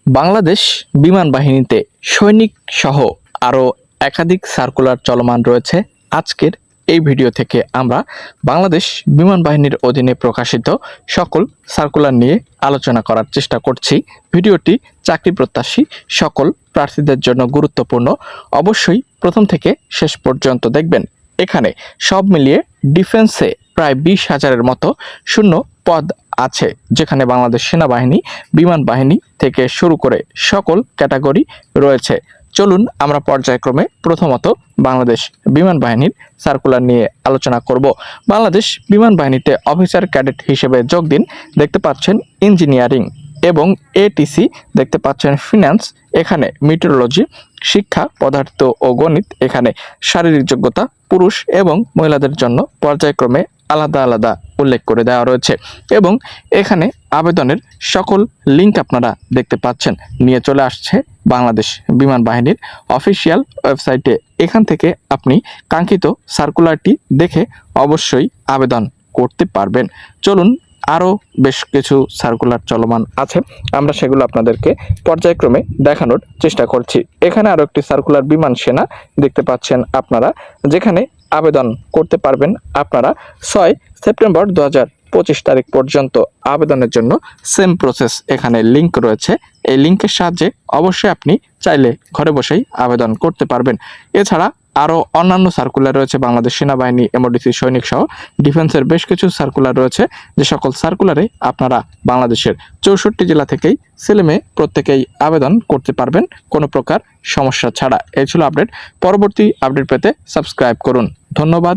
বাংলাদেশ বিমান বাহিনীতে সৈনিক সহ আরও একাধিক সার্কুলার চলমান রয়েছে। আজকের এই ভিডিও থেকে আমরা বাংলাদেশ বিমান বাহিনীর অধীনে প্রকাশিত সকল সার্কুলার নিয়ে আলোচনা করার চেষ্টা করছি। ভিডিওটি চাকরি প্রত্যাশী সকল প্রার্থীদের জন্য গুরুত্বপূর্ণ। অবশ্যই প্রথম থেকে শেষ পর্যন্ত দেখবেন। এখানে সব মিলিয়ে ডিফেন্সে প্রায় 20,000-এর মতো শূন্য পদ আছে, যেখানে বাংলাদেশ সেনাবাহিনী, বিমান বাহিনী থেকে শুরু করে সকল ক্যাটাগরি রয়েছে। চলুন আমরা পর্যায়ক্রমে প্রথমত বাংলাদেশ বিমান বাহিনীর সার্কুলার নিয়ে আলোচনা করব। বাংলাদেশ বিমান বাহিনীতে অফিসার ক্যাডেট হিসেবে যোগ দিন। দেখতে পাচ্ছেন ইঞ্জিনিয়ারিং এবং এটিসি, দেখতে পাচ্ছেন ফিন্যান্স, এখানে মিটেরোলজি, শিক্ষা, পদার্থ ও গণিত, এখানে শারীরিক যোগ্যতা পুরুষ এবং মহিলাদের জন্য পর্যায়ক্রমে আলাদা আলাদা উল্লেখ করে দেওয়া রয়েছে এবং এখানে আবেদনের সকল লিঙ্ক আপনারা দেখতে পাচ্ছেন। নিয়ে চলে আসছে বাংলাদেশ বিমান বাহিনীর অফিসিয়াল ওয়েবসাইটে। এখান থেকে আপনি কাঙ্ক্ষিত সার্কুলারটি দেখে অবশ্যই আবেদন করতে পারবেন। চলুন, আরও বেশ কিছু সার্কুলার চলমান আছে, আমরা সেগুলো আপনাদেরকে পর্যায়ক্রমে দেখানোর চেষ্টা করছি। এখানে আরও একটি সার্কুলার বিমান সেনা দেখতে পাচ্ছেন আপনারা, যেখানে আবেদন করতে পারবেন আপনারা 6 সেপ্টেম্বর 2025 তারিখ পর্যন্ত। আবেদনের জন্য সেম প্রসেস, এখানে লিঙ্ক রয়েছে। এই লিঙ্কের সাহায্যে অবশ্যই আপনি চাইলে ঘরে বসেই আবেদন করতে পারবেন। এছাড়া আরও অন্যান্য সার্কুলার রয়েছে বাংলাদেশ সেনাবাহিনী, এমওডিসি, সৈনিক সহ ডিফেন্সের বেশ কিছু সার্কুলার রয়েছে, যে সকল সার্কুলারে আপনারা বাংলাদেশের 64 জেলা থেকেই ছেলেমেয়ে প্রত্যেকেই আবেদন করতে পারবেন কোনো প্রকার সমস্যা ছাড়া। এই ছিল আপডেট। পরবর্তী আপডেট পেতে সাবস্ক্রাইব করুন। ধন্যবাদ।